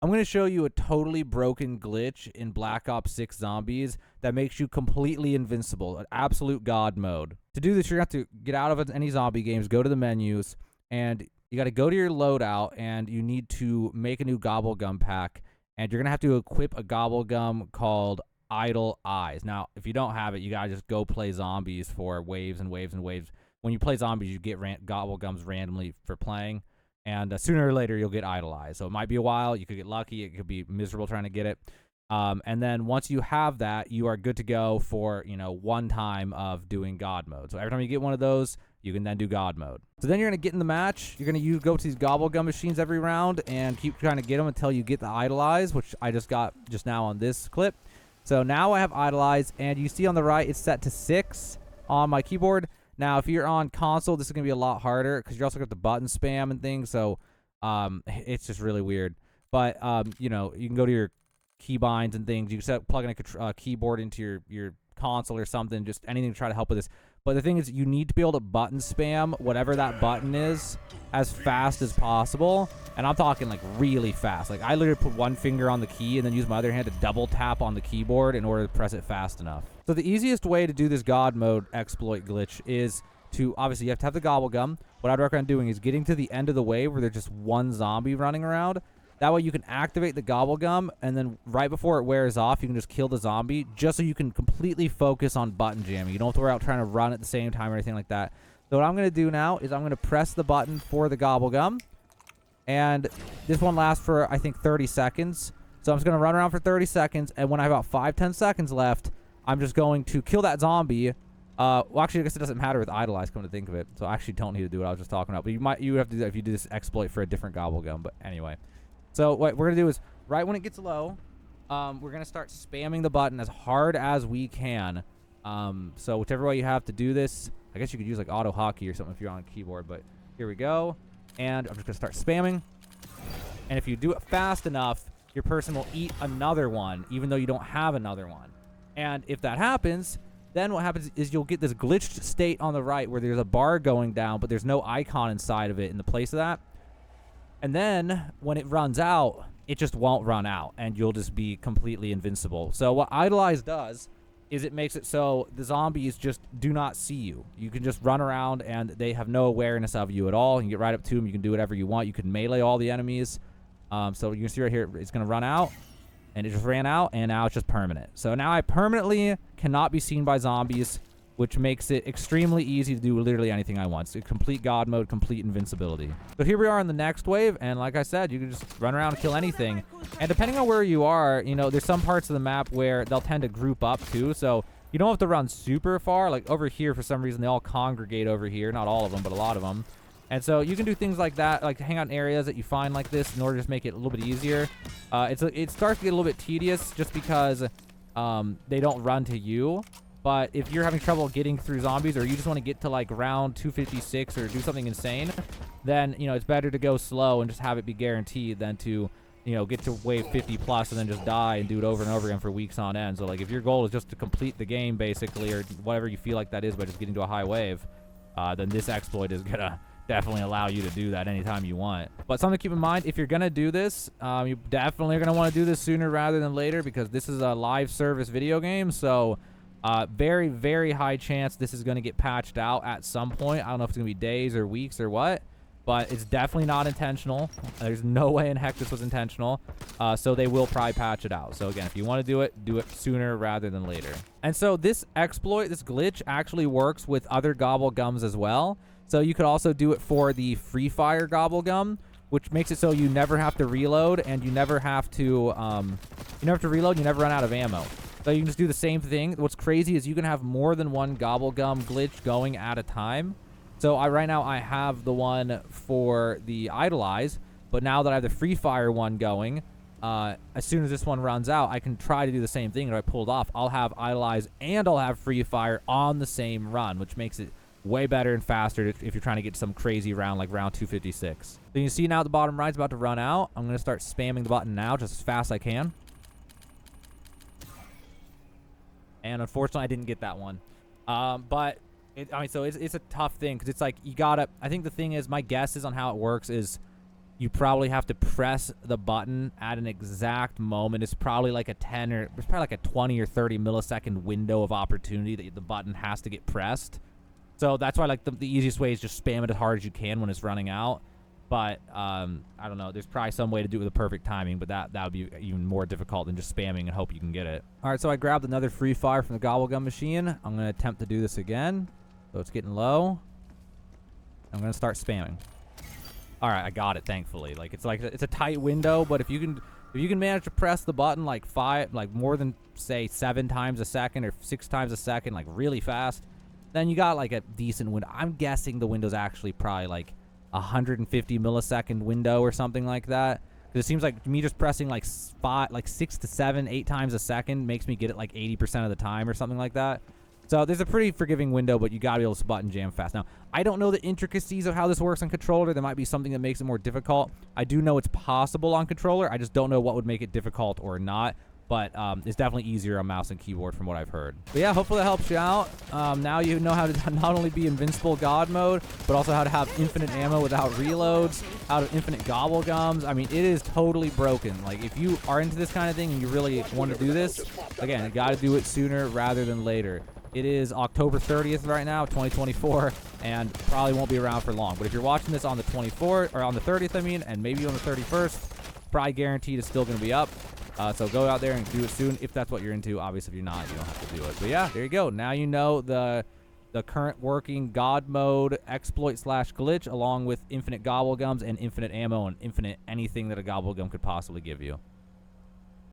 I'm going to show you a totally broken glitch in Black Ops 6 Zombies that makes you completely invincible, an absolute god mode. To do this, you're going to have to get out of any zombie games, go to the menus, and you got to go to your loadout, and you need to make a new gobblegum pack, and you're going to have to equip a gobblegum called Idle Eyes. Now, if you don't have it, you got to just go play zombies for waves and waves and waves. When you play zombies, you get gobblegums randomly for playing. And sooner or later, you'll get Idle Eyes. So it might be a while. You could get lucky. It could be miserable trying to get it. And then once you have that, you are good to go for, one time of doing God mode. So every time you get one of those, you can then do God mode. So then you're going to get in the match. You're going to go to these gobblegum machines every round and keep trying to get them until you get the Idle Eyes, which I just got just now on this clip. So now I have Idle Eyes, and you see on the right, it's set to 6 on my keyboard. Now, if you're on console, this is going to be a lot harder because you're also got the button spam and things, so it's just really weird. But, you can go to your keybinds and things. You can plug in a keyboard into your console or something, just anything to try to help with this. But the thing is, you need to be able to button spam whatever that button is as fast as possible. And I'm talking like really fast. Like I literally put one finger on the key and then use my other hand to double tap on the keyboard in order to press it fast enough. So the easiest way to do this God mode exploit glitch is to, obviously you have to have the gobblegum. What I'd recommend doing is getting to the end of the wave where there's just one zombie running around. That way you can activate the gobblegum, and then right before it wears off, you can just kill the zombie, just so you can completely focus on button jamming. You don't have to worry about trying to run at the same time or anything like that. So what I'm going to do now is I'm going to press the button for the gobblegum, and this one lasts for, I think, 30 seconds. So I'm just going to run around for 30 seconds, and when I have about 5-10 seconds left, I'm just going to kill that zombie. Well, actually, I guess it doesn't matter with Idle Eyes, come to think of it. So I actually don't need to do what I was just talking about. But you have to do that if you do this exploit for a different gobblegum. But anyway. So what we're going to do is, right when it gets low, we're going to start spamming the button as hard as we can. So whichever way you have to do this, I guess you could use like auto hotkey or something if you're on a keyboard. But here we go. And I'm just going to start spamming. And if you do it fast enough, your person will eat another one, even though you don't have another one. And if that happens, then what happens is you'll get this glitched state on the right where there's a bar going down, but there's no icon inside of it in the place of that. And then when it runs out, it just won't run out, and you'll just be completely invincible. So what Idle Eyes does is it makes it so the zombies just do not see you. You can just run around, and they have no awareness of you at all. You can get right up to them. You can do whatever you want. You can melee all the enemies. So you can see right here, it's going to run out, and it just ran out, and now it's just permanent. So now I permanently cannot be seen by zombies, which makes it extremely easy to do literally anything I want. So complete God mode, complete invincibility. So here we are in the next wave, and like I said, you can just run around and kill anything. And depending on where you are, there's some parts of the map where they'll tend to group up too, so you don't have to run super far. Like over here, for some reason, they all congregate over here. Not all of them, but a lot of them. And so you can do things like that, like hang out in areas that you find like this in order to just make it a little bit easier. It starts to get a little bit tedious just because they don't run to you. But if you're having trouble getting through zombies, or you just want to get to like round 256 or do something insane, then, it's better to go slow and just have it be guaranteed than to, get to wave 50 plus and then just die and do it over and over again for weeks on end. So like if your goal is just to complete the game basically, or whatever you feel like that is by just getting to a high wave, then this exploit is going to definitely allow you to do that anytime you want. But something to keep in mind, if you're going to do this, you definitely are going to want to do this sooner rather than later, because this is a live service video game. So very, very high chance this is going to get patched out at some point. I don't know if it's going to be days or weeks or what, but it's definitely not intentional. There's no way in heck this was intentional. So they will probably patch it out. So again, if you want to do it sooner rather than later. And so this exploit, this glitch actually works with other gobblegums as well. So you could also do it for the Free Fire gobblegum, which makes it so you never have to reload, and you never have to reload, you never run out of ammo. So you can just do the same thing. What's crazy is you can have more than one gobblegum glitch going at a time. So right now I have the one for the Idle Eyes, but now that I have the Free Fire one going, as soon as this one runs out, I can try to do the same thing that I pulled off. I'll have Idle Eyes and I'll have Free Fire on the same run, which makes it way better and faster if you're trying to get some crazy round like round 256. So you can see now at the bottom right is about to run out. I'm going to start spamming the button now just as fast as I can. And unfortunately, I didn't get that one. But, so it's a tough thing, because it's like, you gotta, I think the thing is, my guess is on how it works is, you probably have to press the button at an exact moment. It's probably like a 20 or 30 millisecond window of opportunity that the button has to get pressed. So that's why like the easiest way is just spam it as hard as you can when it's running out. But I don't know. There's probably some way to do it with the perfect timing, but that would be even more difficult than just spamming and hope you can get it. All right, so I grabbed another free fire from the gobblegum machine. I'm going to attempt to do this again. So it's getting low. I'm going to start spamming. All right, I got it, thankfully. Like it's a tight window, but if you can manage to press the button like more than say 7 times a second or 6 times a second, like really fast, then you got like a decent window. I'm guessing the window's actually probably like 150 millisecond window or something like that. Because it seems like me just pressing like 6 to 7, 8 times a second makes me get it like 80% of the time or something like that. So there's a pretty forgiving window, but you gotta be able to button jam fast. Now, I don't know the intricacies of how this works on controller. There might be something that makes it more difficult. I do know it's possible on controller. I just don't know what would make it difficult or not. But it's definitely easier on mouse and keyboard from what I've heard. But yeah, hopefully that helps you out. Now you know how to not only be invincible God mode, but also how to have infinite ammo without reloads, how to infinite gobblegums. I mean, it is totally broken. Like, if you are into this kind of thing and you really want to do this, again, you got to do it sooner rather than later. It is October 30th right now, 2024, and probably won't be around for long. But if you're watching this on the 24th, or on the 30th, I mean, and maybe on the 31st, probably guaranteed it's still going to be up. So go out there and do it soon if that's what you're into. Obviously, if you're not, you don't have to do it. But yeah, there you go. Now you know the current working God mode exploit / glitch, along with infinite gobblegums and infinite ammo and infinite anything that a gobblegum could possibly give you.